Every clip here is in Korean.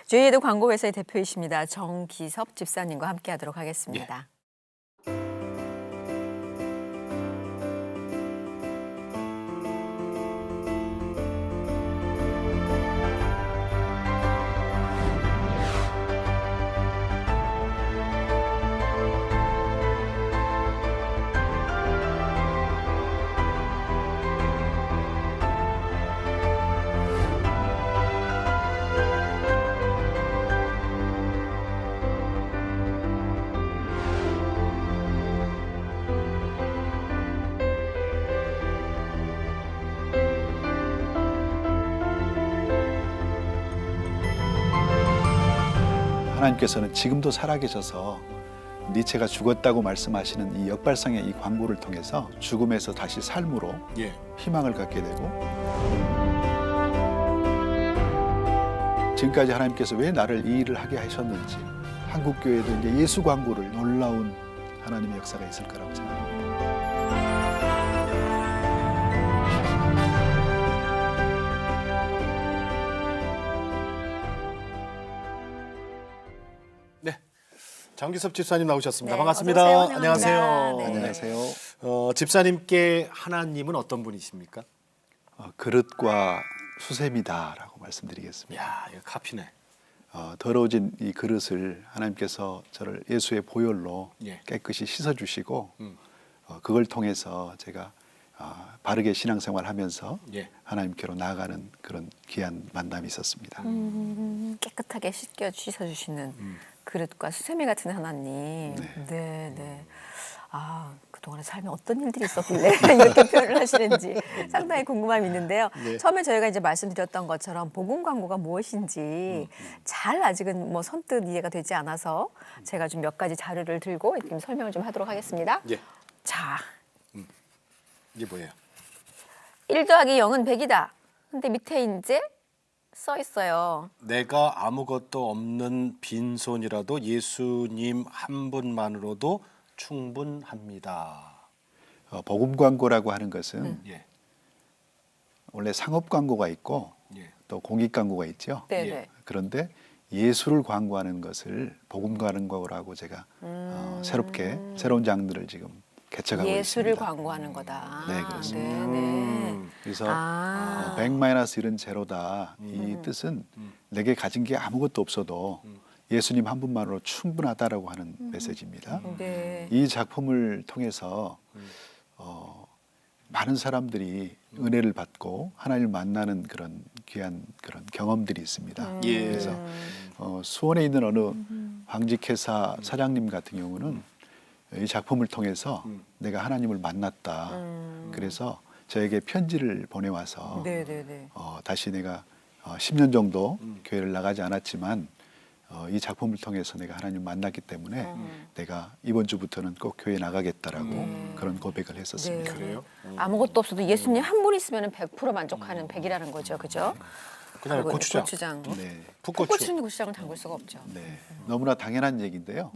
j.에드 광고회사의 대표이십니다. 정기섭 집사님과 함께하도록 하겠습니다. 하나님께서는 지금도 살아계셔서 니체가 죽었다고 말씀하시는 이 역발상의 이 광고를 통해서 죽음에서 다시 삶으로 희망을 갖게 되고, 지금까지 하나님께서 왜 나를 이 일을 하게 하셨는지, 한국교회도 이제 예수 광고를 놀라운 하나님의 역사가 있을 거라고 생각합니다. 정기섭 집사님 나오셨습니다. 네, 반갑습니다. 어서 오세요. 안녕하세요. 네. 안녕하세요. 집사님께 하나님은 어떤 분이십니까? 그릇과 수세미다라고 말씀드리겠습니다. 이야, 이거 카피네. 더러워진 이 그릇을 하나님께서 저를 예수의 보혈로 깨끗이 씻어주시고, 그걸 통해서 제가 바르게 신앙생활하면서 하나님께로 나아가는 그런 귀한 만남이 있었습니다. 깨끗하게 씻어주시는 그릇과 수세미 같은 하나님. 네. 그동안의 삶에 어떤 일들이 있었길래 이렇게 표현을 하시는지 상당히 궁금함이 있는데요. 처음에 저희가 이제 말씀드렸던 것처럼 복음 광고가 무엇인지 잘 아직은 뭐 선뜻 이해가 되지 않아서 제가 좀 몇 가지 자료를 들고 이렇게 설명을 좀 하도록 하겠습니다. 자, 이게 뭐예요? 1 더하기 0은 100이다. 근데 밑에 이제 써 있어요. 내가 아무것도 없는 빈손이라도 예수님 한 분만으로도 충분합니다. 복음 광고라고 하는 것은 원래 상업 광고가 있고 또 공익 광고가 있죠. 네네. 그런데 예수를 광고하는 것을 복음 광고라고 제가 새롭게 새로운 장르를 지금 개척하고 예수를 있습니다. 광고하는 거다. 네, 그렇습니다. 네네. 그래서 100-1은 제로다. 이 뜻은 내게 가진 게 아무것도 없어도 예수님 한 분만으로 충분하다라고 하는 메시지입니다. 네. 이 작품을 통해서 많은 사람들이 은혜를 받고 하나님을 만나는 그런 귀한 그런 경험들이 있습니다. 그래서 수원에 있는 어느 황직회사 사장님 같은 경우는 이 작품을 통해서 내가 하나님을 만났다. 그래서 저에게 편지를 보내와서 다시 내가 10년 정도 교회를 나가지 않았지만 이 작품을 통해서 내가 하나님을 만났기 때문에 내가 이번 주부터는 꼭 교회 나가겠다라고 그런 고백을 했었습니다. 그래요? 아무것도 없어도 예수님 한 분 있으면 100% 만족하는 100이라는 거죠. 그죠? 그다음에 고추장. 네. 풋고추는 고추장을 담글 수가 없죠. 네. 너무나 당연한 얘기인데요.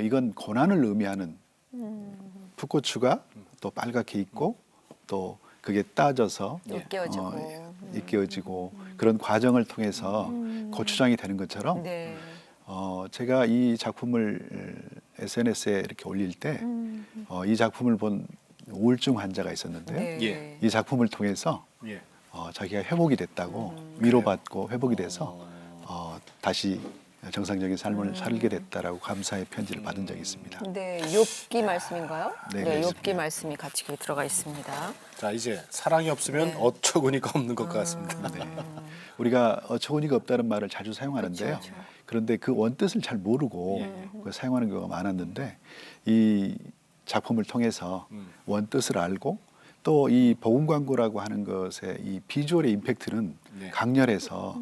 이건 고난을 의미하는 풋고추가 또 빨갛게 익고 또 그게 따져서 으깨어지고 그런 과정을 통해서 고추장이 되는 것처럼 제가 이 작품을 SNS에 이렇게 올릴 때 이 작품을 본 우울증 환자가 있었는데요. 이 작품을 통해서 자기가 회복이 됐다고 위로받고 회복이 돼서 다시 정상적인 삶을 살게 됐다라고 감사의 편지를 받은 적이 있습니다. 네, 욥기 말씀인가요? 네, 욥기 말씀이 같이 들어가 있습니다. 자, 이제 사랑이 없으면 어처구니가 없는 것 같습니다. 우리가 어처구니가 없다는 말을 자주 사용하는데요. 그런데 그 원뜻을 잘 모르고 그걸 사용하는 경우가 많았는데 이 작품을 통해서 원뜻을 알고 또 이 복음 광고라고 하는 것의 이 비주얼의 임팩트는 강렬해서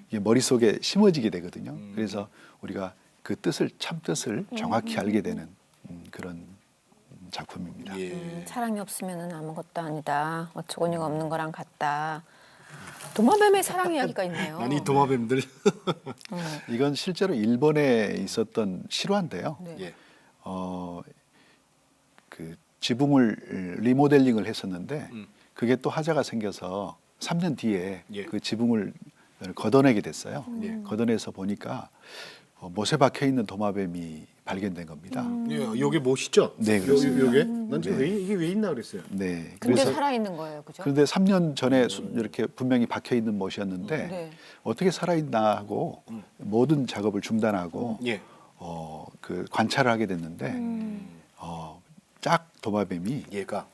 이게 머릿속에 심어지게 되거든요. 그래서 우리가 그 참뜻을 정확히 알게 되는 그런 작품입니다. 사랑이 없으면 아무것도 아니다. 어처구니가 없는 거랑 같다. 도마뱀의 사랑 이야기가 있네요. 아니, 도마뱀들. 이건 실제로 일본에 있었던 실화인데요. 그 지붕을 리모델링을 했었는데 그게 또 하자가 생겨서 3년 뒤에 그 지붕을 걷어내게 됐어요. 예. 걷어내서 보니까 못에 박혀 있는 도마뱀이 발견된 겁니다. 예, 요게 못이죠? 네, 그렇습니다. 요게? 난 지금 이게 왜 있나 그랬어요. 네. 근데 살아 있는 거예요, 그죠? 그런데 3년 전에 이렇게 분명히 박혀 있는 못이었는데 네. 어떻게 살아있나 하고 모든 작업을 중단하고 예. 그 관찰을 하게 됐는데 짝 도마뱀이 얘가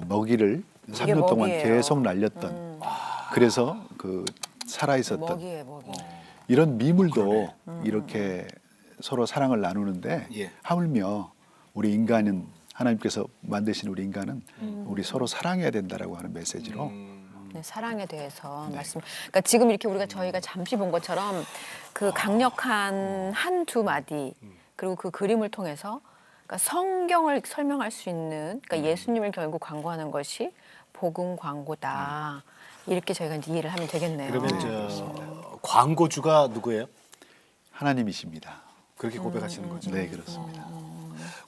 먹이를 3년 동안 먹이예요. 계속 날렸던 그래서 그 살아 있었던 먹이에 먹이. 이런 미물도 이렇게 서로 사랑을 나누는데 예. 음. 하물며 우리 인간은 하나님께서 만드신 우리 인간은 우리 서로 사랑해야 된다라고 하는 메시지로 네, 사랑에 대해서 말씀. 그러니까 지금 이렇게 우리가 저희가 잠시 본 것처럼 그 강력한 한 두 마디 그리고 그 그림을 통해서 그러니까 성경을 설명할 수 있는 그러니까 예수님을 결국 광고하는 것이 복음 광고다. 이렇게 저희가 이제 이해를 하면 되겠네요. 그러면 저 광고주가 누구예요? 하나님이십니다. 그렇게 고백하시는 거죠. 네, 그렇습니다.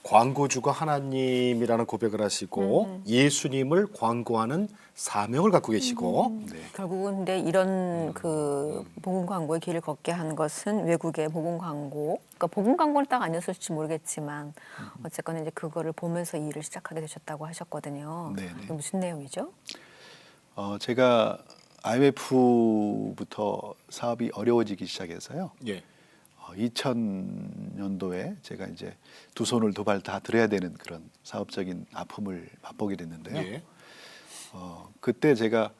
광고주가 하나님이라는 고백을 하시고 예수님을 광고하는 사명을 갖고 계시고 네. 결국은 근데 이런 그 복음 광고의 길을 걷게 한 것은 외국의 복음 광고. 그러니까 복음 광고는 딱 아니었을지 모르겠지만 어쨌거나 이제 그거를 보면서 이 일을 시작하게 되셨다고 하셨거든요. 네, 네. 그게 무슨 내용이죠? 제가 IMF부터 사업이 어려워지기 시작해서요. 예. 2000년도에 제가 이제 두 손을 두 발 다 들어야 되는 그런 사업적인 아픔을 맛보게 됐는데요. 예. 그때 제가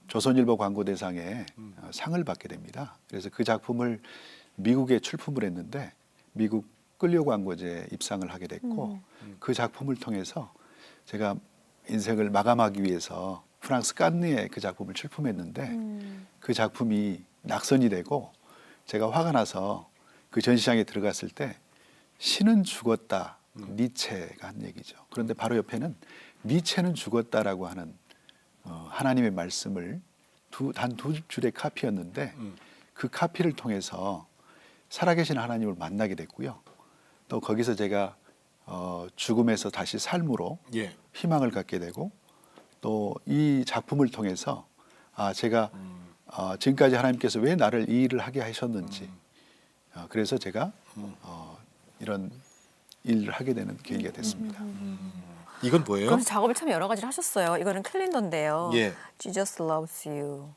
조선일보 광고대상에 상을 받게 됩니다. 그래서 그 작품을 미국에 출품을 했는데 미국 끌려 광고제에 입상을 하게 됐고 그 작품을 통해서 제가 인생을 마감하기 위해서 프랑스 칸느에 그 작품을 출품했는데 그 작품이 낙선이 되고 제가 화가 나서 그 전시장에 들어갔을 때 신은 죽었다 니체가 한 얘기죠. 그런데 바로 옆에는 니체는 죽었다라고 하는 하나님의 말씀을 단 두 줄의 카피였는데 그 카피를 통해서 살아계신 하나님을 만나게 됐고요. 또 거기서 제가 죽음에서 다시 삶으로 예. 희망을 갖게 되고 또 이 작품을 통해서 제가 지금까지 하나님께서 왜 나를 이 일을 하게 하셨는지 그래서 제가 이런 일을 하게 되는 계기가 됐습니다. 이건 뭐예요? 그래서 작업을 참 여러 가지를 하셨어요. 이거는 캘린더인데요. 예. Jesus loves you.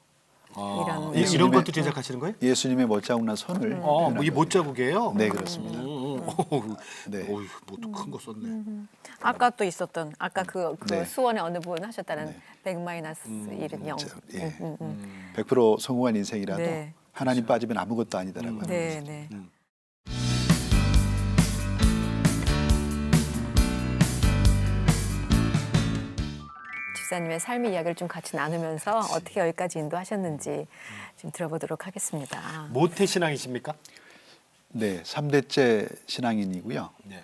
이런 이런 예수님의- 것도 제작하시는 거예요? 예수님의 못자국난 손을 표현한 이게 거죠. 못자국이에요? 네, 그렇습니다. 네. 네. 어휴, 뭐또 큰 거 썼네. 아까 또 있었던 아까 그 네. 수원의 어느 분 하셨다는 네. 100-1은 0. 예. 100% 성공한 인생이라도 네. 하나님 빠지면 아무것도 아니다라고 하는 네, 거죠. 네. 집사님의 삶의 이야기를 좀 같이 나누면서 어떻게 여기까지 인도하셨는지 좀 들어보도록 하겠습니다. 모태 신앙이십니까? 네, 3대째 신앙인이고요. 네.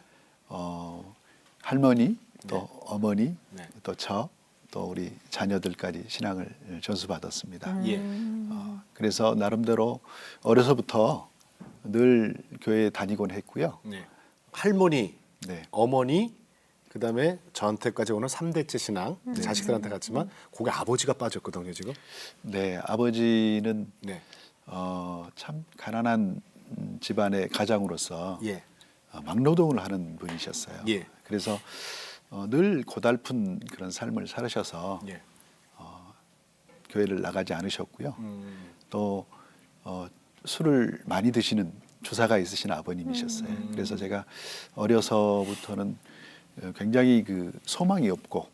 할머니, 또 어머니, 네. 또 저, 또 우리 자녀들까지 신앙을 전수받았습니다. 예. 그래서 나름대로 어려서부터 늘 교회에 다니곤 했고요. 네. 할머니, 네, 어머니, 그다음에 저한테까지 오는 3대째 신앙, 자식들한테 갔지만 거기 아버지가 빠졌거든요, 지금. 네, 아버지는 네. 참 가난한 집안의 가장으로서 예. 막노동을 하는 분이셨어요. 예. 그래서 늘 고달픈 그런 삶을 살으셔서 예. 교회를 나가지 않으셨고요. 또 술을 많이 드시는 주사가 있으신 아버님이셨어요. 그래서 제가 어려서부터는 굉장히 그 소망이 없고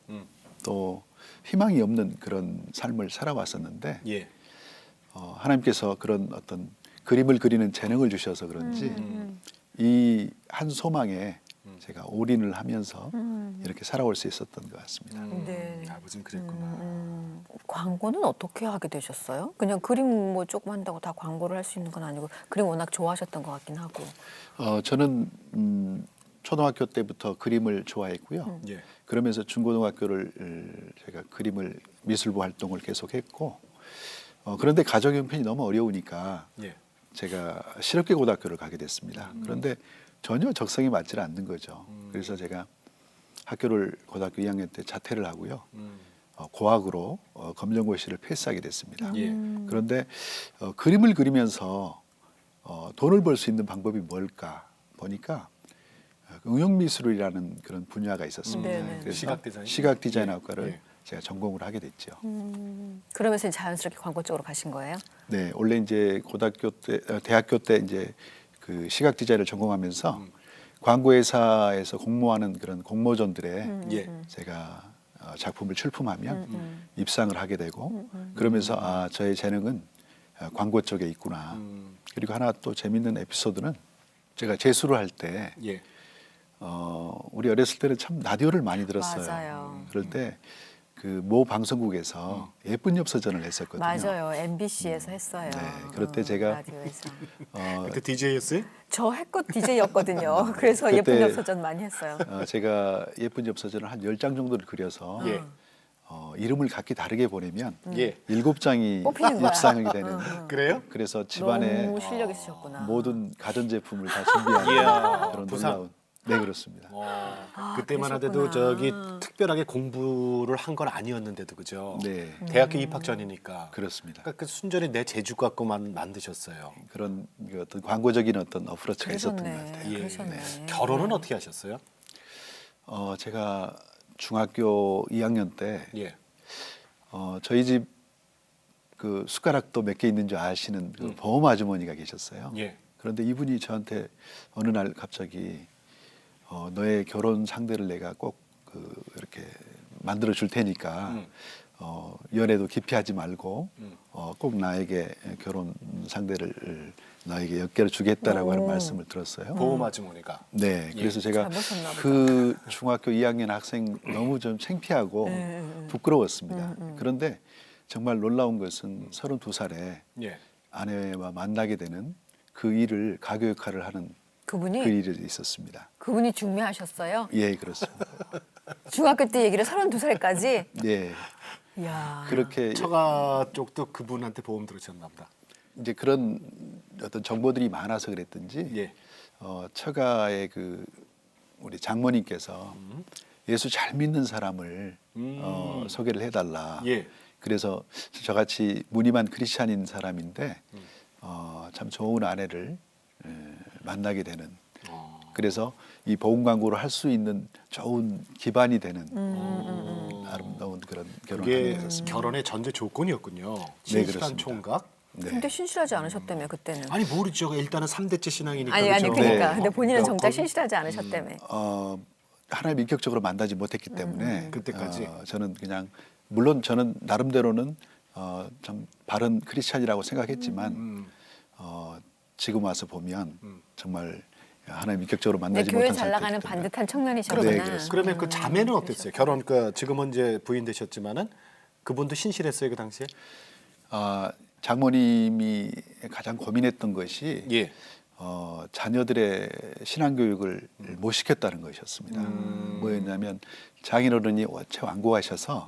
또 희망이 없는 그런 삶을 살아왔었는데 예. 하나님께서 그런 어떤 그림을 그리는 재능을 주셔서 그런지 이 한 소망에 제가 올인을 하면서 이렇게 살아올 수 있었던 것 같습니다. 네. 아버지는 그랬구나. 광고는 어떻게 하게 되셨어요? 그냥 그림 뭐 조금 한다고 다 광고를 할 수 있는 건 아니고 그림 워낙 좋아하셨던 것 같긴 하고. 저는 초등학교 때부터 그림을 좋아했고요. 예. 그러면서 중고등학교를 제가 그림을 미술부 활동을 계속했고 그런데 가정 형편이 너무 어려우니까 예. 제가 실업계 고등학교를 가게 됐습니다. 그런데 전혀 적성에 맞지 않는 거죠. 그래서 제가 학교를 고등학교 2학년 때 자퇴를 하고요. 고학으로 검정고시를 패스하게 됐습니다. 예. 그런데 그림을 그리면서 돈을 벌 수 있는 방법이 뭘까 보니까 응용미술이라는 그런 분야가 있었습니다. 네네. 그래서 시각 디자인? 디자인학과를 예. 제가 전공을 하게 됐죠. 그러면서 자연스럽게 광고 쪽으로 가신 거예요? 네, 원래 이제 대학교 때 이제 그 시각 디자인을 전공하면서 광고회사에서 공모하는 그런 공모전들에 예. 제가 작품을 출품하면 입상을 하게 되고 그러면서 아, 저의 재능은 광고 쪽에 있구나. 그리고 하나 또 재밌는 에피소드는 제가 재수를 할 때 예. 우리 어렸을 때는 참 라디오를 많이 들었어요. 맞아요. 그럴 때 그 모 방송국에서 예쁜 엽서전을 했었거든요. 맞아요. MBC에서 했어요. 네, 그럴 때 제가 라디오에서. 그때 DJ였어요? 저 해꽃 DJ였거든요. 그래서 예쁜 그때- 엽서전 많이 했어요. 제가 예쁜 엽서전을 한 10장 정도를 그려서 예. 이름을 각기 다르게 보내면 예. 7장이 뽑히는 거야. 입상이 되는 그래요? 그래서 집안에 너무 실력 있으셨구나. 모든 가전제품을 다 준비하는 이야, 그런 부산. 놀라운 네 그렇습니다. 그때만 하더라도 그러셨구나. 저기 특별하게 공부를 한 건 아니었는데도 그죠? 네 대학교 입학 전이니까. 그렇습니다. 그러니까 그 순전히 내 재주 갖고만 만드셨어요. 그런 그 어떤 광고적인 어떤 어프로치가 있었던 것 그러셨네. 같아요. 예. 그러셨네. 결혼은 어떻게 하셨어요? 제가 중학교 2학년 때 예. 저희 집 그 숟가락도 몇 개 있는 줄 아시는 그 보험 아주머니가 계셨어요. 예. 그런데 이분이 저한테 어느 날 갑자기 너의 결혼 상대를 내가 꼭 이렇게 만들어 줄 테니까 연애도 기피하지 말고 꼭 나에게 결혼 상대를 나에게 엮여 주겠다라고 하는 말씀을 들었어요. 보험 아주머니가. 네, 그래서 제가 잘 보셨나 보다. 그 중학교 2학년 학생 너무 좀 창피하고 부끄러웠습니다. 그런데 정말 놀라운 것은 32살에 예. 아내와 만나게 되는 그 일을 가교 역할을 하는 그분이 그 일이 있었습니다. 그분이 중매하셨어요. 예, 그렇습니다. 중학교 때 얘기를 32살까지. 예, 이야. 그렇게 처가 쪽도 그분한테 보험 들으셨나 보다. 이제 그런 어떤 정보들이 많아서 그랬든지 예. 처가의 그 우리 장모님께서 예수 잘 믿는 사람을 소개를 해달라. 예. 그래서 저같이 무늬만 크리스찬인 사람인데 참 좋은 아내를 만나게 되는. 그래서 이 복음 광고를 할 수 있는 좋은 기반이 되는 아름다운 그런 결혼을 그게 하게 됐습니다. 결혼의 전제 조건이었군요. 네, 신실한 그렇습니다. 총각. 네. 근데 신실하지 않으셨다며 그때는. 아니 모르죠. 일단은 3대째 신앙이니까. 아니 그죠? 그러니까. 네. 근데 본인은 그러니까 정작 거기- 신실하지 않으셨다며. 하나님 인격적으로 만나지 못했기 때문에 그때까지? 저는 그냥 물론 저는 나름대로는 좀 바른 크리스찬이라고 생각했지만 지금 와서 보면 정말 하나님 인격적으로 근데 만나지 교회 못한 잘 나가는 상태이기 때문에. 반듯한 청년이셨구나. 네, 그렇습니다. 그러면 그 자매는 어땠어요? 결혼 지금은 이제 부인 되셨지만은 그분도 신실했어요 그 당시에? 장모님이 가장 고민했던 것이 예. 자녀들의 신앙 교육을 못 시켰다는 것이었습니다. 뭐였냐면 장인어른이 원체 완고하셔서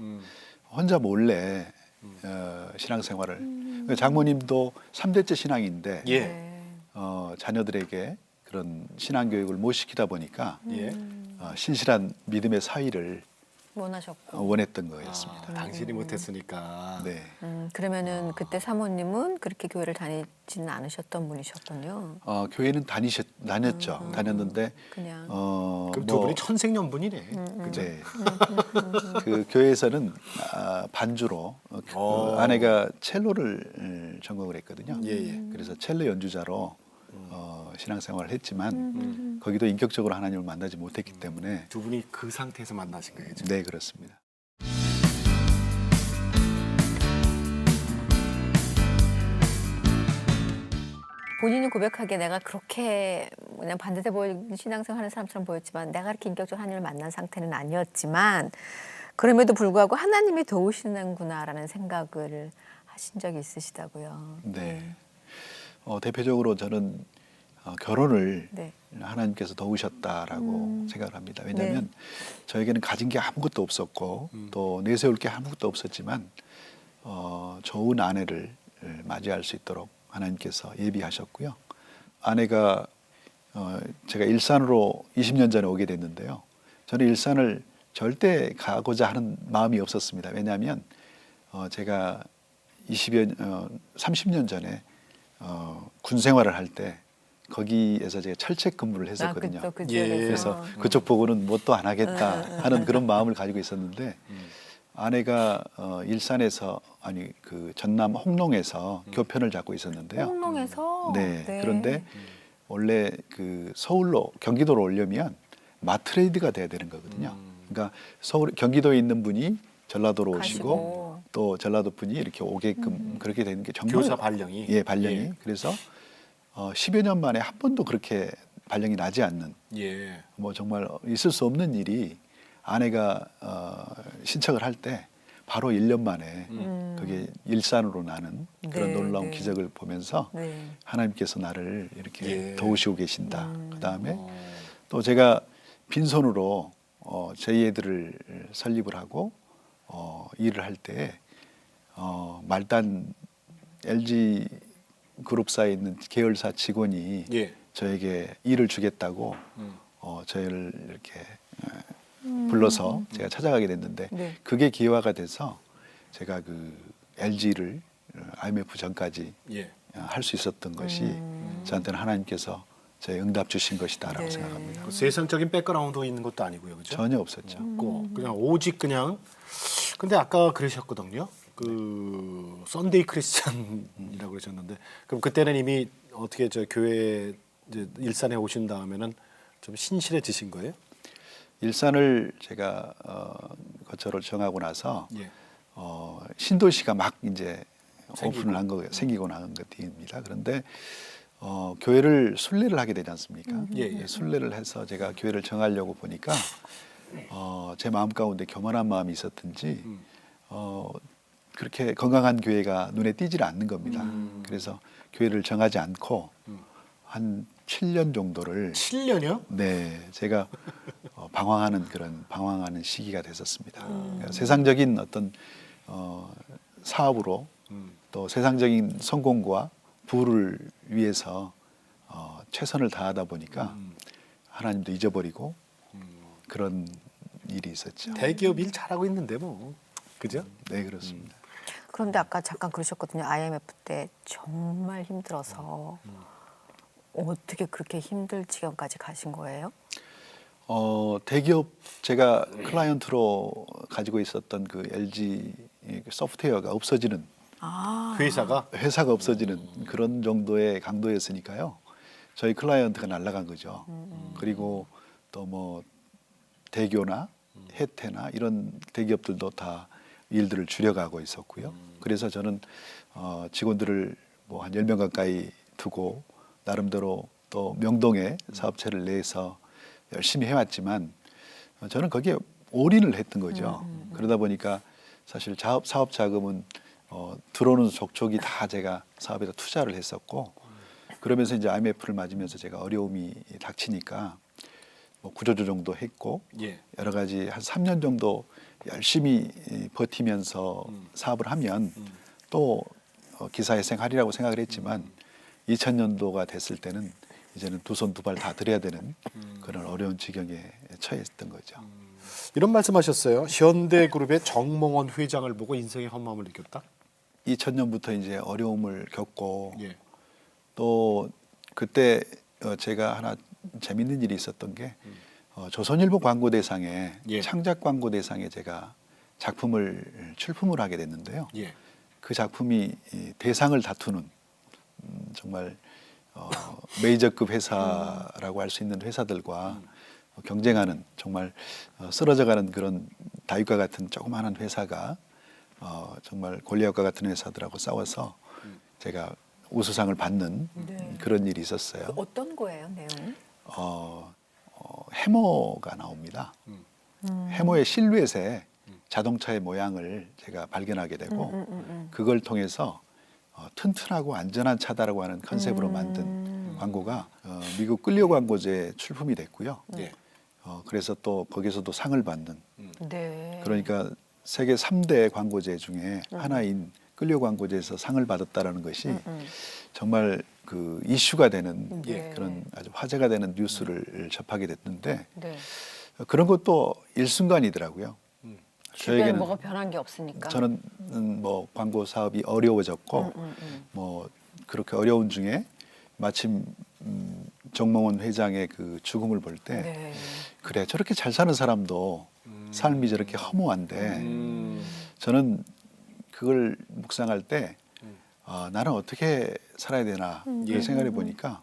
혼자 몰래 신앙생활을 장모님도 3대째 신앙인데 예. 네. 자녀들에게 그런 신앙 교육을 못 시키다 보니까 예. 신실한 믿음의 사위를 원하셨고. 원했던 거였습니다. 당신이 못했으니까. 네. 그러면은 그때 사모님은 그렇게 교회를 다니지는 않으셨던 분이셨군요. 교회는 다녔죠. 다녔는데 그냥. 그럼 두 분이 천생연분이네. 그죠? 네. 그 교회에서는 반주로 그 아내가 첼로를 전공을 했거든요. 예, 예. 그래서 첼로 연주자로 신앙생활을 했지만 거기도 인격적으로 하나님을 만나지 못했기 때문에 두 분이 그 상태에서 만나신 거예요. 그죠? 네 그렇습니다. 본인이 고백하기에 내가 그렇게 그냥 반듯해 보이는 신앙생활하는 사람처럼 보였지만 내가 이렇게 인격적으로 하나님을 만난 상태는 아니었지만 그럼에도 불구하고 하나님이 도우시는구나라는 생각을 하신 적이 있으시다고요. 네. 대표적으로 저는 결혼을 네. 하나님께서 도우셨다라고 생각을 합니다. 왜냐하면 저에게는 가진 게 아무것도 없었고 또 내세울 게 아무것도 없었지만 좋은 아내를 맞이할 수 있도록 하나님께서 예비하셨고요. 아내가 제가 일산으로 20년 전에 오게 됐는데요. 저는 일산을 절대 가고자 하는 마음이 없었습니다. 왜냐하면 제가 30년 전에 군 생활을 할 때 거기에서 제가 철책 근무를 했었거든요. 그 예. 지역에서. 그래서 그쪽 보고는 뭐 또 안 하겠다 하는 그런 마음을 가지고 있었는데 아내가 일산에서 아니 그 전남 홍농에서 교편을 잡고 있었는데요. 홍농에서. 네. 그런데 원래 그 서울로 경기도로 오려면 마트레이드가 돼야 되는 거거든요. 그러니까 서울 경기도에 있는 분이 전라도로 오시고 가시고. 또 전라도 분이 이렇게 오게끔 그렇게 되는 게 정말 교사 발령이. 예, 발령이. 예. 그래서 10여 년 만에 한 번도 그렇게 발령이 나지 않는 예. 뭐 정말 있을 수 없는 일이 아내가 신청을 할 때 바로 1년 만에 그게 일산으로 나는 그런 네, 놀라운 네. 기적을 보면서 네. 하나님께서 나를 이렇게 예. 도우시고 계신다. 그다음에 또 제가 빈손으로 저희 애들을 설립을 하고 일을 할 때 말단 LG 그룹사에 있는 계열사 직원이 예. 저에게 일을 주겠다고 저희를 이렇게 불러서 제가 찾아가게 됐는데 네. 그게 기회가 돼서 제가 그 LG를 IMF 전까지 예. 할 수 있었던 것이 저한테는 하나님께서 저의 응답 주신 것이다라고 네. 생각합니다. 그 세상적인 백그라운드 있는 것도 아니고요, 그죠? 전혀 없었죠. 없고 그냥 오직 그냥. 근데 아까 그러셨거든요. 그 썬데이 크리스찬이라고 그러셨는데 그럼 그때는 이미 어떻게 저 교회 이제 일산에 오신 다음에는 좀 신실해지신 거예요? 일산을 제가 거처를 정하고 나서 예. 신도시가 막 이제 생기고. 오픈을 한 거 생기고 나는 것입니다. 그런데 교회를 순례를 하게 되지 않습니까? 예, 예. 순례를 해서 제가 교회를 정하려고 보니까 제 마음 가운데 교만한 마음이 있었든지 그렇게 건강한 교회가 눈에 띄질 않는 겁니다. 그래서 교회를 정하지 않고 한 7년 정도를 7년이요? 네, 제가 방황하는 시기가 됐었습니다. 그러니까 세상적인 어떤 사업으로 또 세상적인 성공과 부를 위해서 최선을 다하다 보니까 하나님도 잊어버리고 그런 일이 있었죠. 대기업 일 잘하고 있는데 뭐 그죠? 네, 그렇습니다. 그런데 아까 잠깐 그러셨거든요. IMF 때 정말 힘들어서 어떻게 그렇게 힘들 지경까지 가신 거예요? 대기업 제가 클라이언트로 가지고 있었던 그 LG 소프트웨어가 없어지는 회사가 없어지는 그런 정도의 강도였으니까요. 저희 클라이언트가 날아간 거죠. 그리고 또 뭐 대교나 혜태나 이런 대기업들도 다 일들을 줄여가고 있었고요. 그래서 저는 직원들을 뭐 한 10명 가까이 두고 나름대로 또 명동에 사업체를 내서 열심히 해왔지만 저는 거기에 올인을 했던 거죠. 그러다 보니까 사실 사업 자금은 들어오는 족족이 다 제가 사업에다 투자를 했었고 그러면서 이제 IMF를 맞으면서 제가 어려움이 닥치니까 뭐 구조조정도 했고 예. 여러 가지 한 3년 정도 열심히 버티면서 사업을 하면 또 기사회생하리라고 생각을 했지만 2000년도가 됐을 때는 이제는 두 손 두 발 다 들여야 되는 그런 어려운 지경에 처했던 거죠. 이런 말씀하셨어요. 현대그룹의 정몽원 회장을 보고 인생의 험함을 느꼈다. 2000년부터 이제 어려움을 겪고 예. 또 그때 제가 하나 재밌는 일이 있었던 게 조선일보 광고대상에 예. 창작 광고대상에 제가 작품을 출품을 하게 됐는데요. 예. 그 작품이 이 대상을 다투는 정말 메이저급 회사라고 할 수 있는 회사들과 경쟁하는 정말 쓰러져가는 그런 다윗과 같은 조그마한 회사가 정말 골리앗과 같은 회사들하고 싸워서 제가 우수상을 받는 네. 그런 일이 있었어요. 어떤 거예요, 내용은? 해머가 나옵니다. 해머의 실루엣에 자동차의 모양을 제가 발견하게 되고 그걸 통해서 튼튼하고 안전한 차다라고 하는 컨셉으로 만든 광고가 미국 끌려 광고제에 출품이 됐고요. 예. 그래서 또 거기서도 상을 받는 네. 그러니까 세계 3대 광고제 중에 하나인 끌려 광고제에서 상을 받았다라는 것이 정말 그 이슈가 되는 네. 그런 아주 화제가 되는 뉴스를 접하게 됐는데 네. 그런 것도 일순간이더라고요. 주변에 뭐가 변한 게 없으니까. 저는 뭐 광고 사업이 어려워졌고 뭐 그렇게 어려운 중에 마침 정몽원 회장의 그 죽음을 볼 때 네. 그래 저렇게 잘 사는 사람도 삶이 저렇게 허무한데 저는 그걸 묵상할 때 나는 어떻게 살아야 되나 이걸 생각해 보니까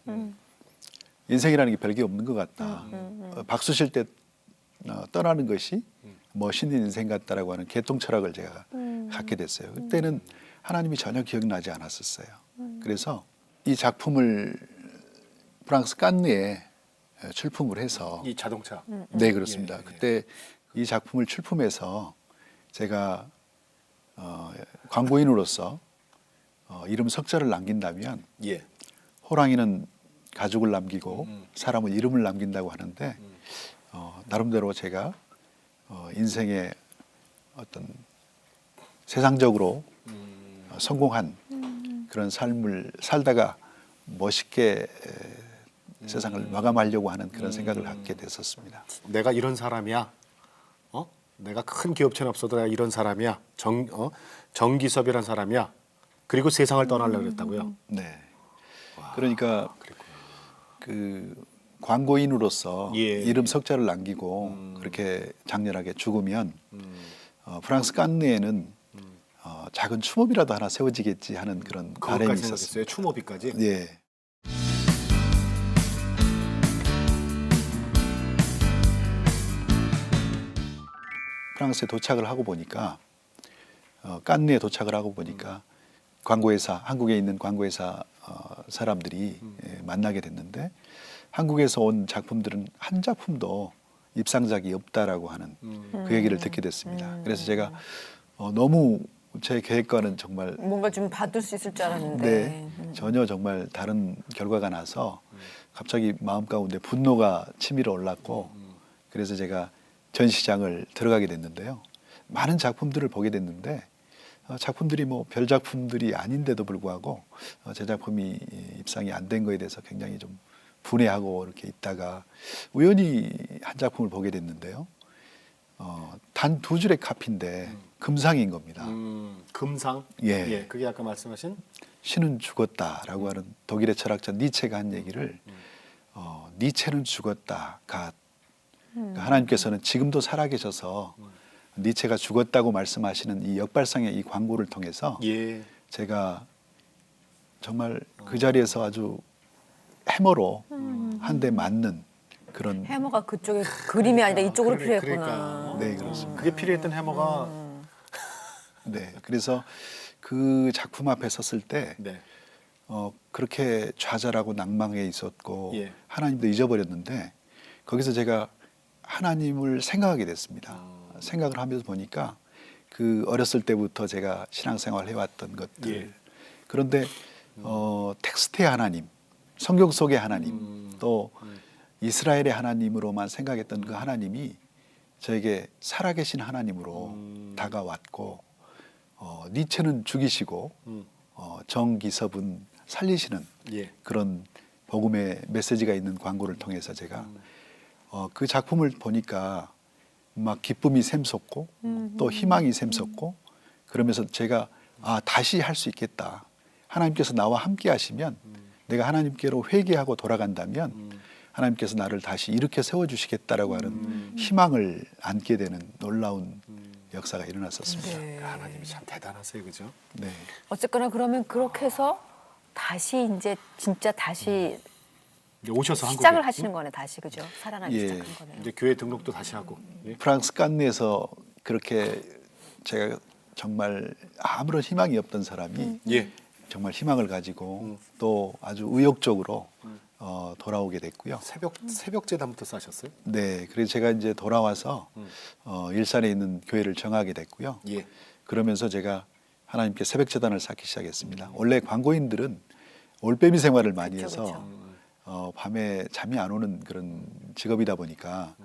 인생이라는 게 별게 없는 것 같다. 박수 칠 때 떠나는 것이 멋있는 인생 같다라고 하는 개통 철학을 제가 갖게 됐어요. 그때는 하나님이 전혀 기억나지 않았었어요. 그래서 이 작품을 프랑스 깐느에 출품을 해서 이 자동차. 네 그렇습니다. 예, 예. 그때 이 작품을 출품해서 제가 광고인으로서 이름 석자를 남긴다면 예. 호랑이는 가죽을 남기고 사람은 이름을 남긴다고 하는데 나름대로 제가 인생의 어떤 세상적으로 성공한 그런 삶을 살다가 멋있게 세상을 마감하려고 하는 그런 생각을 갖게 됐었습니다. 내가 이런 사람이야. 내가 큰 기업체는 없어도 내가 이런 사람이야. 정기섭이란 사람이야. 그리고 세상을 떠나려고 그랬다고요. 네. 그러니까 그 광고인으로서 예. 이름 석자를 남기고 그렇게 장렬하게 죽으면 프랑스 깐느에는 작은 추모비라도 하나 세워지겠지 하는 그런 바람이 그것까지 있었어요. 생각했어요. 추모비까지. 예. 프랑스에 도착을 하고 보니까 깐느에 도착을 하고 보니까 광고회사 한국에 있는 광고회사 사람들이 만나게 됐는데 한국에서 온 작품들은 한 작품도 입상작이 없다라고 하는 그 얘기를 듣게 됐습니다. 그래서 제가 너무 제 계획과는 정말 뭔가 좀 받을 수 있을 줄 알았는데. 네, 전혀 정말 다른 결과가 나서 갑자기 마음 가운데 분노가 치밀어 올랐고 그래서 제가 전시장을 들어가게 됐는데요. 많은 작품들을 보게 됐는데 작품들이 뭐 별 작품들이 아닌데도 불구하고 제 작품이 입상이 안 된 거에 대해서 굉장히 좀 분해하고 이렇게 있다가 우연히 한 작품을 보게 됐는데요. 단 2줄의 카피인데 금상인 겁니다. 금상. 예. 그게 아까 말씀하신 신은 죽었다라고 하는 독일의 철학자 니체가 한 얘기를 니체는 죽었다가 그러니까 하나님께서는 지금도 살아계셔서 니체가 죽었다고 말씀하시는 이 역발상의 이 광고를 통해서 예. 제가 정말 그 자리에서 아주 해머로 한 대 맞는 그런 해머가 그쪽에 그림이 아니라 이쪽으로 그러니까. 필요했구나. 네 그렇습니다. 그게 필요했던 해머가 네 그래서 그 작품 앞에 섰을 때 네. 그렇게 좌절하고 낭망해 있었고 예. 하나님도 잊어버렸는데 거기서 제가 하나님을 생각하게 됐습니다. 생각을 하면서 보니까 그 어렸을 때부터 제가 신앙생활 해왔던 것들 예. 그런데 텍스트의 하나님, 성경 속의 하나님 또 이스라엘의 하나님으로만 생각했던 그 하나님이 저에게 살아계신 하나님으로 다가왔고 니체는 죽이시고 정기섭은 살리시는 예. 그런 복음의 메시지가 있는 광고를 통해서 제가 그 작품을 보니까 막 기쁨이 샘솟고 또 희망이 샘솟고 그러면서 제가 다시 할 수 있겠다. 하나님께서 나와 함께 하시면 내가 하나님께로 회개하고 돌아간다면 하나님께서 나를 다시 일으켜 세워주시겠다라고 하는 희망을 안게 되는 놀라운 역사가 일어났었습니다. 네. 하나님이 참 대단하세요, 그죠? 네. 어쨌거나 그러면 그렇게 해서 다시 이제 진짜 다시 이제 오셔서 한국에 시작을 하시는 거네 다시 그죠? 살아나기 예. 시작한 거네요. 이제 교회 등록도 다시 하고. 예. 프랑스 깐느에서 그렇게 제가 정말 아무런 희망이 없던 사람이 예. 정말 희망을 가지고 또 아주 의욕적으로 돌아오게 됐고요. 새벽 제단부터 싸셨어요? 네, 그래서 제가 이제 돌아와서 일산에 있는 교회를 정하게 됐고요. 예. 그러면서 제가 하나님께 새벽 제단을 쌓기 시작했습니다. 원래 광고인들은 올빼미 생활을 많이 그렇죠, 해서 밤에 잠이 안 오는 그런 직업이다 보니까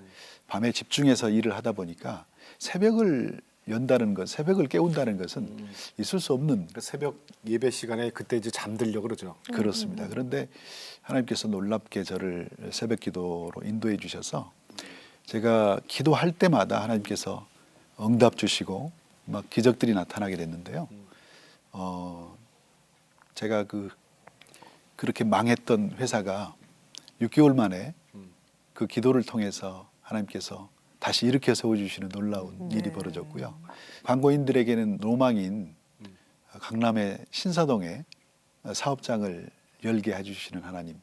밤에 집중해서 일을 하다 보니까 새벽을 연다는 것, 새벽을 깨운다는 것은 있을 수 없는 그 새벽 예배 시간에 그때 이제 잠들려 그러죠. 그렇습니다. 그런데 하나님께서 놀랍게 저를 새벽 기도로 인도해 주셔서 제가 기도할 때마다 하나님께서 응답 주시고 막 기적들이 나타나게 됐는데요. 제가 그렇게 망했던 회사가 6개월 만에 그 기도를 통해서 하나님께서 다시 일으켜 세워주시는 놀라운 일이 벌어졌고요. 광고인들에게는 로망인 강남의 신사동에 사업장을 열게 해주시는 하나님.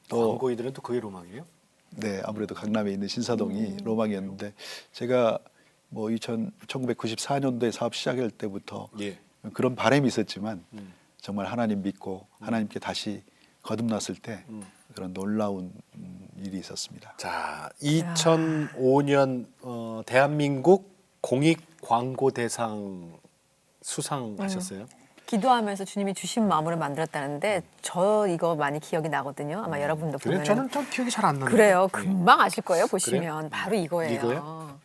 또 광고인들은 또 그게 로망이에요? 네, 아무래도 강남에 있는 신사동이 로망이었는데 제가 뭐 1994년도에 사업 시작할 때부터 예. 그런 바람이 있었지만 정말 하나님 믿고 하나님께 다시 거듭났을 때 그런 놀라운 일이 있었습니다. 자, 2005년 대한민국 공익광고대상 수상하셨어요? 기도하면서 주님이 주신 마음으로 만들었다는데 저 이거 많이 기억이 나거든요. 아마 여러분도 그래, 보면 저는 기억이 잘 안 나요. 그래요. 금방 아실 거예요. 보시면 바로 이거예요. 이거요?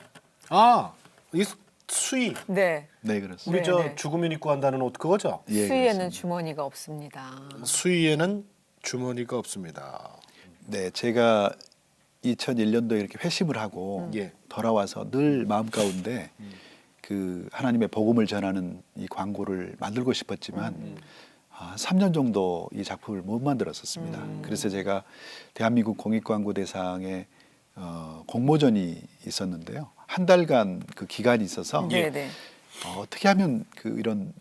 아, 이 수의. 네. 네, 그렇습니다. 우리 네, 저 네. 죽으면 입고 한다는 옷 그거죠? 예, 수위에는 그렇습니다. 주머니가 없습니다. 수의에는 주머니가 없습니다. 네, 제가 2001년도에 이렇게 회심을 하고 예. 돌아와서 늘 마음 가운데 그 하나님의 복음을 전하는 이 광고를 만들고 싶었지만 3년 정도 이 작품을 못 만들었었습니다. 그래서 제가 대한민국 공익광고대상에 공모전이 있었는데요. 한 달간 그 기간이 있어서 네, 네. 어떻게 하면 이런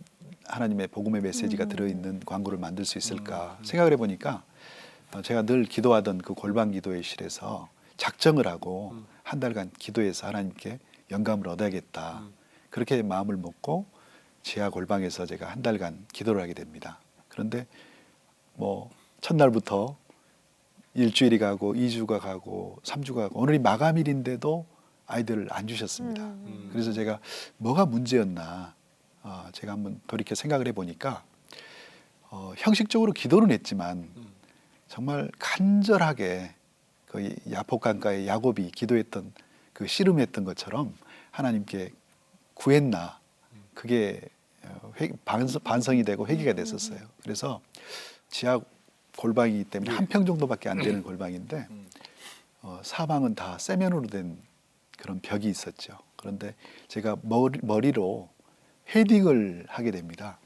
하나님의 복음의 메시지가 들어있는 광고를 만들 수 있을까 생각을 해보니까 제가 늘 기도하던 그 골방 기도의 실에서 작정을 하고 한 달간 기도해서 하나님께 영감을 얻어야겠다. 그렇게 마음을 먹고 지하 골방에서 제가 한 달간 기도를 하게 됩니다. 그런데 뭐 첫날부터 일주일이 가고 2주가 가고 3주가 가고 오늘이 마감일인데도 아이들을 안 주셨습니다. 그래서 제가 뭐가 문제였나 제가 한번 돌이켜 생각을 해보니까 형식적으로 기도는 했지만 정말 간절하게 거의 야복강가의 야곱이 기도했던 그 씨름했던 것처럼 하나님께 구했나 그게 반성이 되고 회개가 됐었어요. 그래서 지하 골방이기 때문에 한 평 정도밖에 안 되는 골방인데 사방은 다 세면으로 된 그런 벽이 있었죠. 그런데 제가 머리로 헤딩을 하게 됩니다.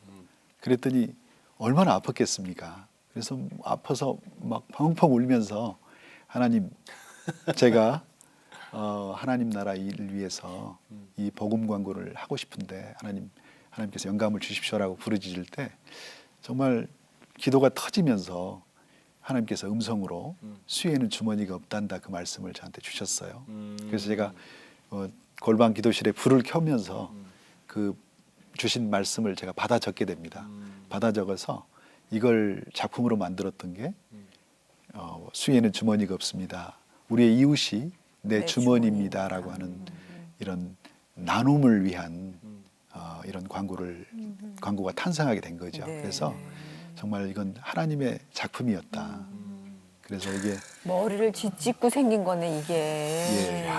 그랬더니 얼마나 아팠겠습니까? 그래서 아파서 막 펑펑 울면서 하나님, 제가 하나님 나라 일을 위해서 이 복음 광고를 하고 싶은데 하나님께서 영감을 주십시오라고 부르짖을 때 정말 기도가 터지면서 하나님께서 음성으로 수에는 주머니가 없단다 그 말씀을 저한테 주셨어요. 그래서 제가 골방 기도실에 불을 켜면서 그 주신 말씀을 제가 받아 적게 됩니다. 받아 적어서 이걸 작품으로 만들었던 게 수에는 주머니가 없습니다. 우리의 이웃이 내 주머니입니다라고 하는 이런 나눔을 위한 이런 광고가 탄생하게 된 거죠. 네. 그래서 정말 이건 하나님의 작품이었다. 그래서 이게 머리를 쥐찍고 생긴 거네 이게. 예.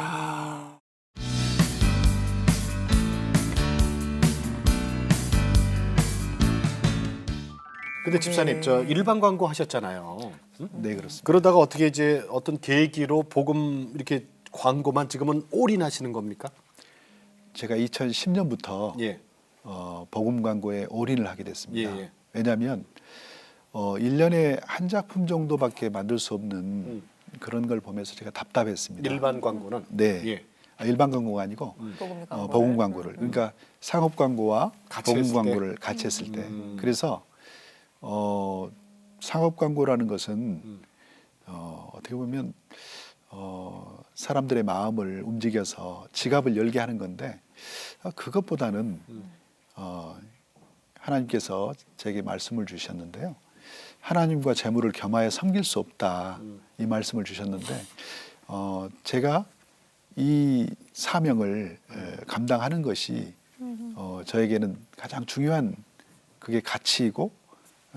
근데 집사님 저 일반 광고 하셨잖아요. 응? 네, 그렇습니다. 그러다가 어떻게 이제 어떤 계기로 복음 이렇게 광고만 찍으면 올인하시는 겁니까? 제가 2010년부터 예. 복음 광고에 올인을 하게 됐습니다. 예, 예. 왜냐하면 1년에 한 작품 정도밖에 만들 수 없는 그런 걸 보면서 제가 답답했습니다. 일반 광고는 네. 예. 일반 광고가 아니고 복음 광고를. 복음 광고를. 그러니까 상업 광고와 같이 복음 했을 광고를 같이 했을 때. 그래서 상업 광고라는 것은 어떻게 보면 사람들의 마음을 움직여서 지갑을 열게 하는 건데 그것보다는 하나님께서 제게 말씀을 주셨는데요. 하나님과 재물을 겸하여 섬길 수 없다 이 말씀을 주셨는데 제가 이 사명을 감당하는 것이 저에게는 가장 중요한 그게 가치이고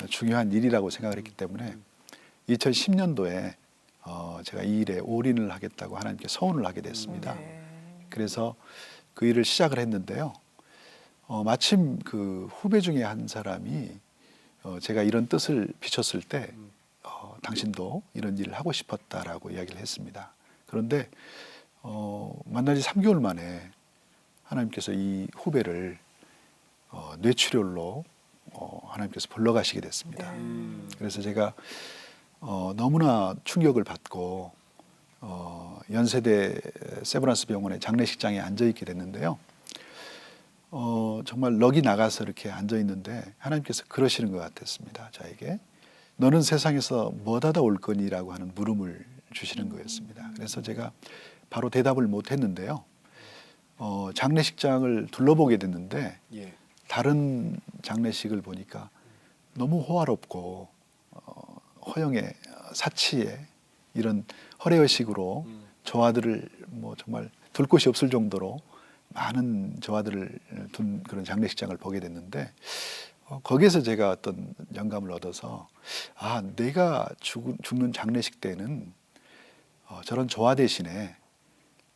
중요한 일이라고 생각을 했기 때문에 2010년도에 제가 이 일에 올인을 하겠다고 하나님께 서원을 하게 됐습니다. 그래서 그 일을 시작을 했는데요. 마침 그 후배 중에 한 사람이 제가 이런 뜻을 비췄을 때 당신도 이런 일을 하고 싶었다라고 이야기를 했습니다. 그런데 만난 지 3개월 만에 하나님께서 이 후배를 뇌출혈로 하나님께서 불러가시게 됐습니다. 그래서 제가 너무나 충격을 받고 연세대 세브란스 병원의 장례식장에 앉아 있게 됐는데요. 정말 넋이 나가서 이렇게 앉아 있는데 하나님께서 그러시는 것 같았습니다. 저에게 너는 세상에서 뭐 하다 올 거니라고 하는 물음을 주시는 거였습니다. 그래서 제가 바로 대답을 못 했는데요. 장례식장을 둘러보게 됐는데 예. 다른 장례식을 보니까 너무 호화롭고 허영의 사치에 이런 허례의식으로 조화들을 뭐 정말 둘 곳이 없을 정도로 많은 조화들을 둔 그런 장례식장을 보게 됐는데 거기에서 제가 어떤 영감을 얻어서 내가 죽는 장례식 때는 저런 조화 대신에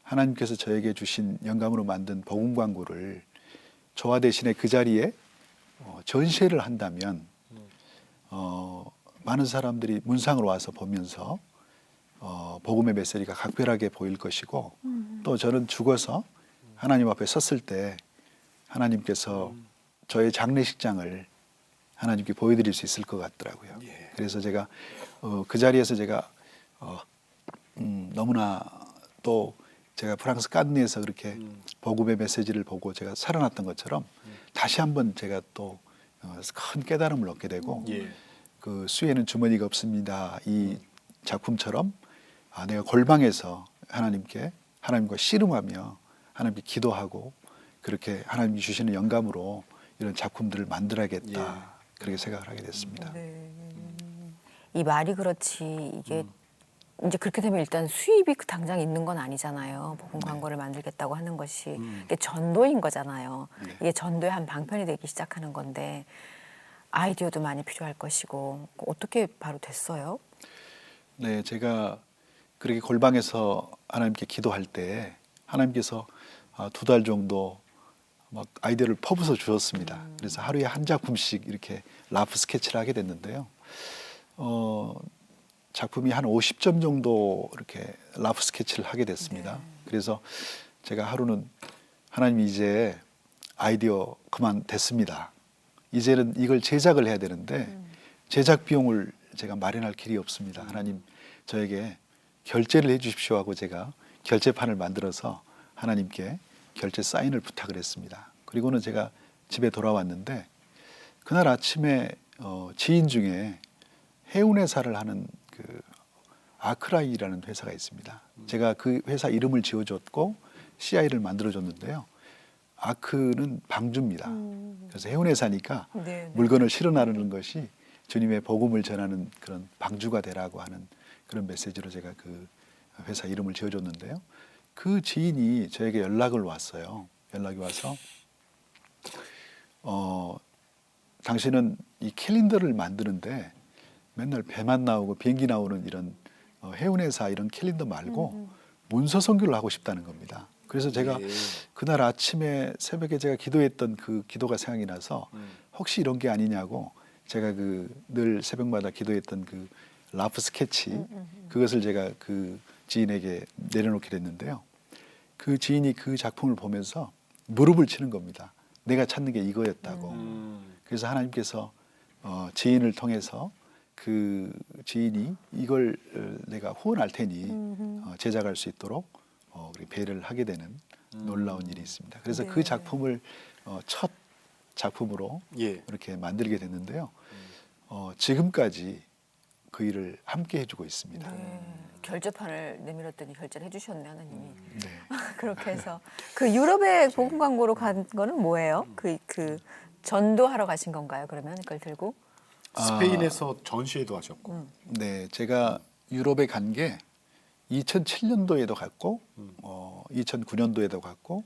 하나님께서 저에게 주신 영감으로 만든 복음 광고를 조화 대신에 그 자리에 전시회를 한다면 많은 사람들이 문상으로 와서 보면서 복음의 메시지가 각별하게 보일 것이고 또 저는 죽어서 하나님 앞에 섰을 때 하나님께서 저의 장례식장을 하나님께 보여드릴 수 있을 것 같더라고요. 예. 그래서 제가 그 자리에서 제가 너무나 또 제가 프랑스 깐느에서 그렇게 복음의 메시지를 보고 제가 살아났던 것처럼 다시 한번 제가 또 큰 깨달음을 얻게 되고 예. 그 수에는 주머니가 없습니다. 이 작품처럼 내가 골방에서 하나님과 씨름하며 하나님께 기도하고 그렇게 하나님이 주시는 영감으로 이런 작품들을 만들어야겠다. 그렇게 생각을 하게 됐습니다. 네. 이 말이 그렇지 이게 이제 그렇게 되면 일단 수입이 당장 있는 건 아니잖아요. 복음 광고를 만들겠다고 하는 것이 이게 전도인 거잖아요. 이게 전도의 한 방편이 되기 시작하는 건데 아이디어도 많이 필요할 것이고 어떻게 바로 됐어요? 네, 제가 그렇게 골방에서 하나님께 기도할 때 하나님께서 2달 정도 막 아이디어를 퍼부어 주셨습니다. 그래서 하루에 한 작품씩 이렇게 라프 스케치를 하게 됐는데요. 작품이 한 50점 정도 이렇게 라프 스케치를 하게 됐습니다. 그래서 제가 하루는 하나님 이제 아이디어 그만 됐습니다. 이제는 이걸 제작을 해야 되는데 제작 비용을 제가 마련할 길이 없습니다. 하나님 저에게 결제를 해 주십시오 하고 제가 결제판을 만들어서 하나님께 결제 사인을 부탁을 했습니다. 그리고는 제가 집에 돌아왔는데 그날 아침에 지인 중에 해운회사를 하는 그 아크라이라는 회사가 있습니다. 제가 그 회사 이름을 지어줬고 CI를 만들어줬는데요. 아크는 방주입니다. 그래서 해운회사니까 네. 물건을 실어 나르는 것이 주님의 복음을 전하는 그런 방주가 되라고 하는 그런 메시지로 제가 그 회사 이름을 지어줬는데요. 그 지인이 저에게 연락이 와서 당신은 이 캘린더를 만드는데 맨날 배만 나오고 비행기 나오는 이런 해운회사 이런 캘린더 말고 문서 선교를 하고 싶다는 겁니다. 그래서 제가 그날 아침에 새벽에 제가 기도했던 그 기도가 생각이 나서 혹시 이런 게 아니냐고 제가 그 늘 새벽마다 기도했던 그 라프 스케치 그것을 제가 그 지인에게 내려놓게 됐는데요. 그 지인이 그 작품을 보면서 무릎을 치는 겁니다. 내가 찾는 게 이거였다고. 그래서 하나님께서 지인을 통해서 그 지인이 이걸 내가 후원할 테니 제작할 수 있도록 배려를 하게 되는 놀라운 일이 있습니다. 그래서 그 작품을 첫 작품으로 이렇게 만들게 됐는데요. 지금까지 그 일을 함께 해주고 있습니다. 결제판을 내밀었더니 결제를 해주셨네 하나님이. 네. 그렇게 해서 그 유럽에 복음 광고로 간 거는 뭐예요? 그 전도하러 가신 건가요? 그러면 그걸 들고? 스페인에서 전시회도 하셨고. 네, 제가 유럽에 간 게 2007년도에도 갔고 2009년도에도 갔고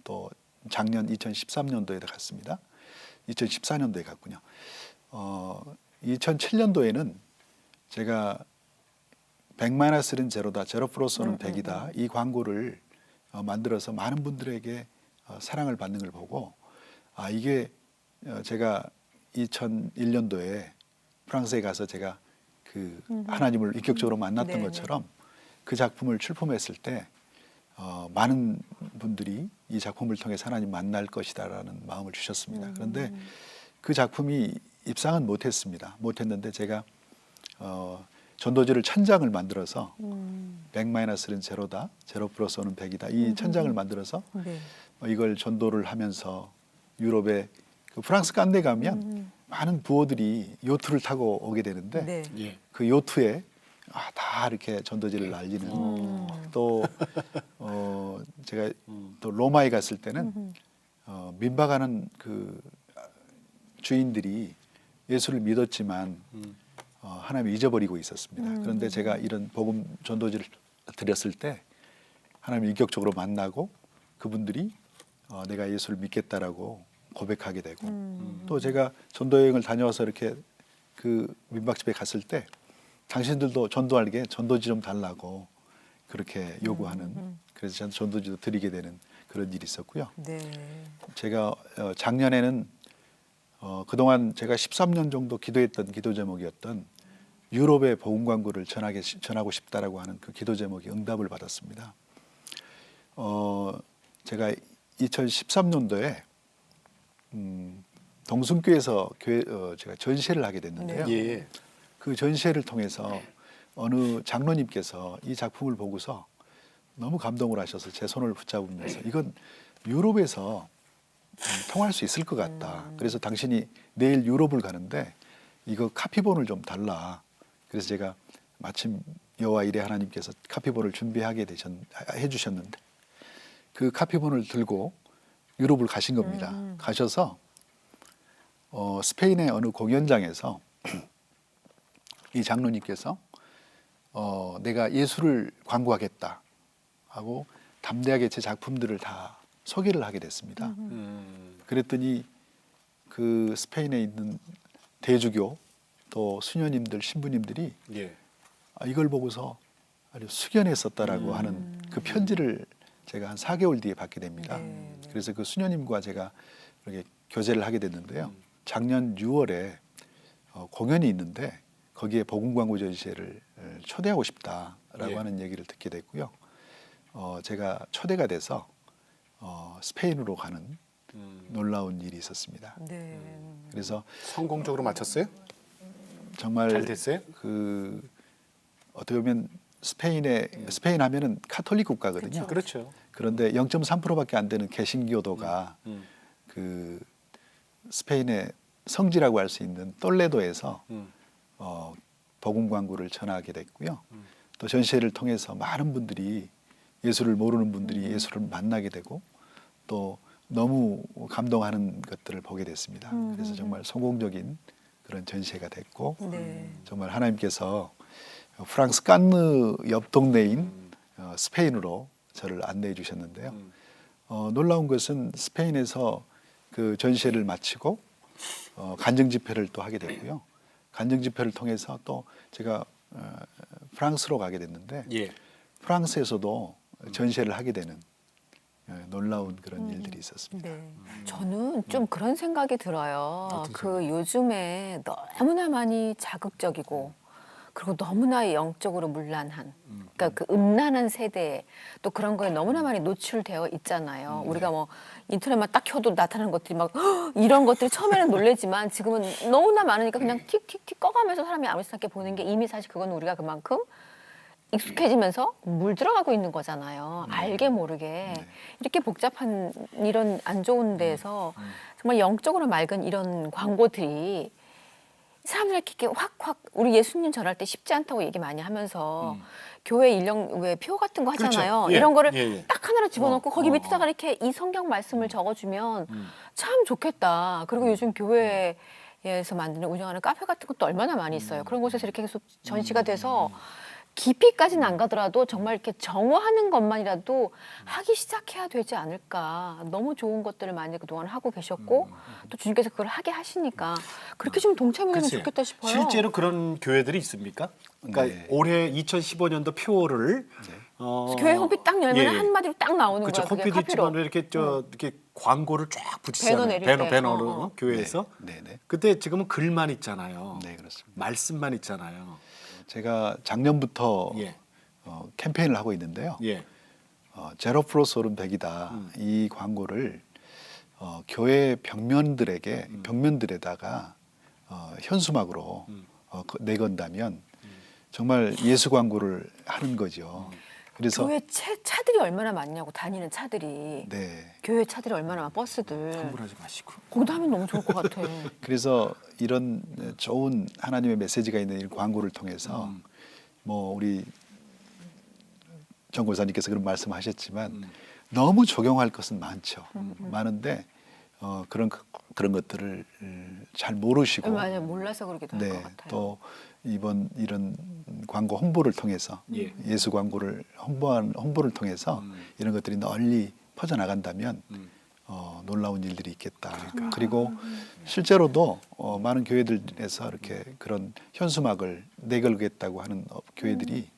또 작년 2013년도에도 갔습니다. 2014년도에 갔군요. 2007년도에는 제가 100-은 제로다, 0%는 100이다 이 광고를 만들어서 많은 분들에게 사랑을 받는 걸 보고 이게 제가 2001년도에 프랑스에 가서 제가 그 하나님을 인격적으로 만났던 것처럼 그 작품을 출품했을 때 많은 분들이 이 작품을 통해서 하나님 만날 것이다라는 마음을 주셨습니다. 그런데 그 작품이 입상은 못했습니다. 못했는데 제가 전도지를 1000장을 만들어서 100-는 제로다, 제로 플러스는 100이다. 이 1000장을 만들어서 네. 이걸 전도를 하면서 유럽에 그 프랑스 깐네 가면 많은 부호들이 요트를 타고 오게 되는데 네. 예. 그 요트에 다 이렇게 전도지를 날리는 또 제가 또 로마에 갔을 때는 민박하는 그 주인들이 예수를 믿었지만 하나님을 잊어버리고 있었습니다. 그런데 제가 이런 복음 전도지를 드렸을 때 하나님 인격적으로 만나고 그분들이 내가 예수를 믿겠다라고 고백하게 되고 또 제가 전도 여행을 다녀와서 이렇게 그 민박집에 갔을 때 당신들도 전도하게 전도지 좀 달라고 그렇게 요구하는 그래서 저는 전도지도 드리게 되는 그런 일이 있었고요. 네. 제가 작년에는 그동안 제가 13년 정도 기도했던 기도 제목이었던 유럽의 복음 광고를 전하고 싶다라고 하는 그 기도 제목이 응답을 받았습니다. 제가 2013년도에 동순교에서 제가 전시회를 하게 됐는데요. 예. 그 전시회를 통해서 어느 장로님께서 이 작품을 보고서 너무 감동을 하셔서 제 손을 붙잡으면서 이건 유럽에서 통할 수 있을 것 같다. 그래서 당신이 내일 유럽을 가는데 이거 카피본을 좀 달라. 그래서 제가 마침 여호와 이레 하나님께서 카피본을 준비하게 해주셨는데 그 카피본을 들고 유럽을 가신 겁니다. 가셔서 스페인의 어느 공연장에서 이 장로님께서 내가 예수를 광고하겠다 하고 담대하게 제 작품들을 다 소개를 하게 됐습니다. 그랬더니 그 스페인에 있는 대주교 또 수녀님들 신부님들이 예. 이걸 보고서 아주 숙연했었다라고 하는 그 편지를 제가 한 4개월 뒤에 받게 됩니다. 그래서 그 수녀님과 제가 이렇게 교제를 하게 됐는데요. 작년 6월에 공연이 있는데 거기에 복음 광고 전시회를 초대하고 싶다라고 예. 하는 얘기를 듣게 됐고요. 제가 초대가 돼서 스페인으로 가는 놀라운 일이 있었습니다. 네. 그래서 성공적으로 마쳤어요? 정말 잘 됐어요? 그 어떻게 보면 스페인 하면은 카톨릭 국가거든요. 그렇죠. 그런데 0.3%밖에 안 되는 개신교도가 그 스페인의 성지라고 할 수 있는 똘레도에서 복음 광고를 전하게 됐고요. 또 전시회를 통해서 많은 분들이 예수를 모르는 분들이 예수를 만나게 되고 또 너무 감동하는 것들을 보게 됐습니다. 그래서 정말 성공적인 그런 전시회가 됐고 네. 정말 하나님께서 프랑스 깐느 옆 동네인 스페인으로 저를 안내해 주셨는데요. 놀라운 것은 스페인에서 그 전시회를 마치고 간증 집회를 또 하게 됐고요. 간증 집회를 통해서 또 제가 프랑스로 가게 됐는데 예. 프랑스에서도 전시회를 하게 되는 놀라운 그런 일들이 있었습니다. 네. 저는 좀 그런 생각이 들어요. 그 요즘에 너무나 많이 자극적이고 그리고 너무나 영적으로 문란한 그러니까 그 음란한 세대에 또 그런 거에 너무나 많이 노출되어 있잖아요. 우리가 뭐 인터넷만 딱 켜도 나타나는 것들이 막 이런 것들이 처음에는 놀래지만 지금은 너무나 많으니까 그냥 틱틱틱 꺼가면서 사람이 아무렇지 않게 보는 게 이미 사실 그건 우리가 그만큼 익숙해지면서 물들어가고 있는 거잖아요. 알게 모르게. 이렇게 복잡한 이런 안 좋은 데에서 정말 영적으로 맑은 이런 광고들이 사람들에게 이렇게 확 우리 예수님 전할 때 쉽지 않다고 얘기 많이 하면서 교회 일령 왜 표 같은 거 하잖아요. 그렇죠. 예. 이런 거를 예. 딱 하나로 집어넣고 거기 밑에다가 이렇게 이 성경 말씀을 적어주면 참 좋겠다. 그리고 요즘 교회에서 만드는 운영하는 카페 같은 것도 얼마나 많이 있어요. 그런 곳에서 이렇게 계속 전시가 돼서 깊이까지는 안 가더라도 정말 이렇게 정화하는 것만이라도 하기 시작해야 되지 않을까. 너무 좋은 것들을 많이 그동안 하고 계셨고 또 주님께서 그걸 하게 하시니까 그렇게 좀 동참이 되면 글쎄요. 좋겠다 싶어요. 실제로 그런 교회들이 있습니까? 그러니까 네. 올해 2015년도 표를 교회 홈페이지 딱 열면 예. 한마디로 딱 나오는 그렇죠. 거야. 그게 홈페이지 카피로. 있지만 이렇게 이렇게 광고를 쫙 붙이잖아요. 배너 내릴 때. 배너로 교회에서. 네. 그때 지금은 글만 있잖아요. 네, 그렇습니다. 말씀만 있잖아요. 제가 작년부터 예. 캠페인을 하고 있는데요. 예. 제로 플러스 오른 100이다. 이 광고를 교회 벽면들에다가 현수막으로 내건다면 정말 예수 광고를 하는 거죠. 그래서 교회 차들이 얼마나 많냐고 다니는 차들이. 네. 교회 차들이 얼마나 많아 버스들. 흥분하지 마시고. 거기다 하면 너무 좋을 것 같아. 그래서 이런 좋은 하나님의 메시지가 있는 이 광고를 통해서 뭐 우리 정 권사님께서 그런 말씀하셨지만 너무 적용할 것은 많죠. 많은데 그런 것들을 잘 모르시고 맞아요. 몰라서 그러기도 할 것 네, 같아요. 또 이런 광고 홍보를 통해서 예수 광고를 홍보를 통해서 이런 것들이 널리 퍼져나간다면 놀라운 일들이 있겠다. 그리고 실제로도 많은 교회들에서 이렇게 그런 현수막을 내걸겠다고 하는 교회들이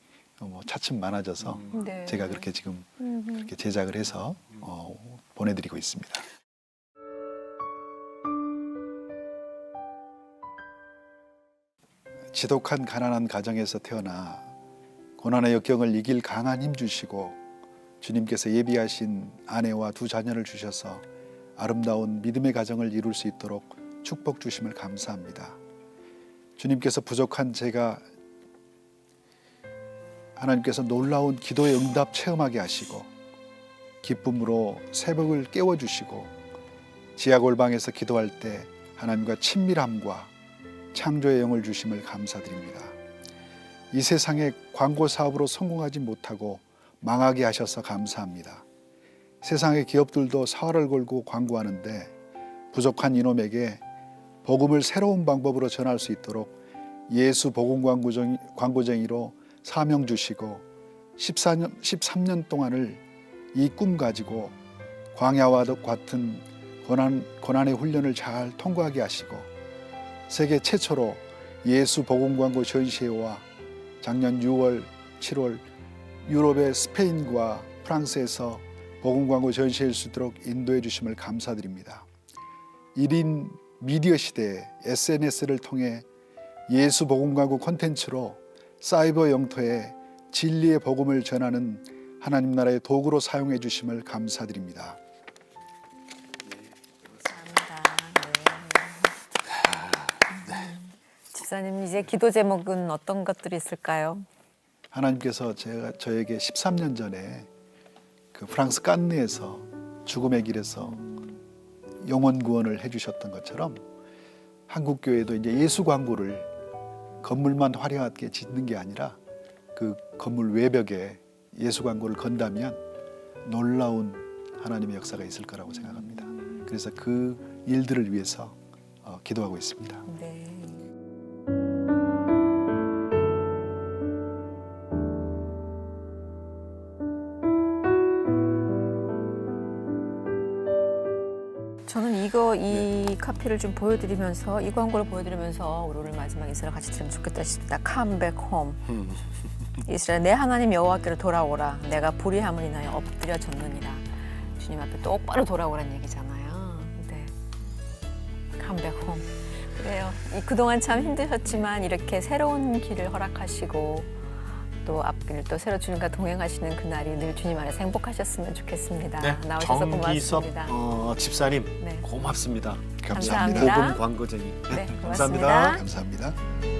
차츰 많아져서 네. 제가 그렇게 지금 그렇게 제작을 해서 보내드리고 있습니다. 지독한 가난한 가정에서 태어나 고난의 역경을 이길 강한 힘 주시고 주님께서 예비하신 아내와 2 자녀를 주셔서 아름다운 믿음의 가정을 이룰 수 있도록 축복 주심을 감사합니다. 주님께서 부족한 제가 하나님께서 놀라운 기도의 응답 체험하게 하시고 기쁨으로 새벽을 깨워주시고 지하골방에서 기도할 때 하나님과 친밀함과 창조의 영을 주심을 감사드립니다. 이 세상에 광고 사업으로 성공하지 못하고 망하게 하셔서 감사합니다. 세상의 기업들도 사활을 걸고 광고하는데 부족한 이놈에게 복음을 새로운 방법으로 전할 수 있도록 예수 복음 광고쟁이로 사명 주시고 13년 동안을 이 꿈 가지고 광야와 같은 고난의 훈련을 잘 통과하게 하시고 세계 최초로 예수 복음 광고 전시회와 작년 6월, 7월 유럽의 스페인과 프랑스에서 복음 광고 전시회일 수 있도록 인도해 주심을 감사드립니다. 1인 미디어 시대에 SNS를 통해 예수 복음 광고 콘텐츠로 사이버 영토에 진리의 복음을 전하는 하나님 나라의 도구로 사용해 주심을 감사드립니다. 집사님 이제 기도 제목은 어떤 것들이 있을까요? 하나님께서 저에게 13년 전에 그 프랑스 깐느에서 죽음의 길에서 영혼 구원을 해주셨던 것처럼 한국 교회도 이제 예수 광고를 건물만 화려하게 짓는 게 아니라 그 건물 외벽에 예수 광고를 건다면 놀라운 하나님의 역사가 있을 거라고 생각합니다. 그래서 그 일들을 위해서 기도하고 있습니다. 네. 저는 이 카피를 좀 보여드리면서 이 광고를 보여드리면서 우리 오늘 마지막 인사를 같이 드리면 좋겠다 싶다. Come back home. 이스라엘 내 하나님 여호와께로 돌아오라. 내가 불의함을 인하여 엎드려졌느니라. 주님 앞에 똑바로 돌아오라는 얘기잖아요. 네. Come back home. 그래요. 그동안 참 힘드셨지만 이렇게 새로운 길을 허락하시고 또 앞길을 또 새로 주님과 동행하시는 그날이 늘 주님 안에서 행복하셨으면 좋겠습니다. 나오셔서 정기섭 고맙습니다. 집사님 네. 고맙습니다. 감사합니다. 감사합니다. 복음 광고쟁이. 네, 감사합니다. 고맙습니다. 감사합니다.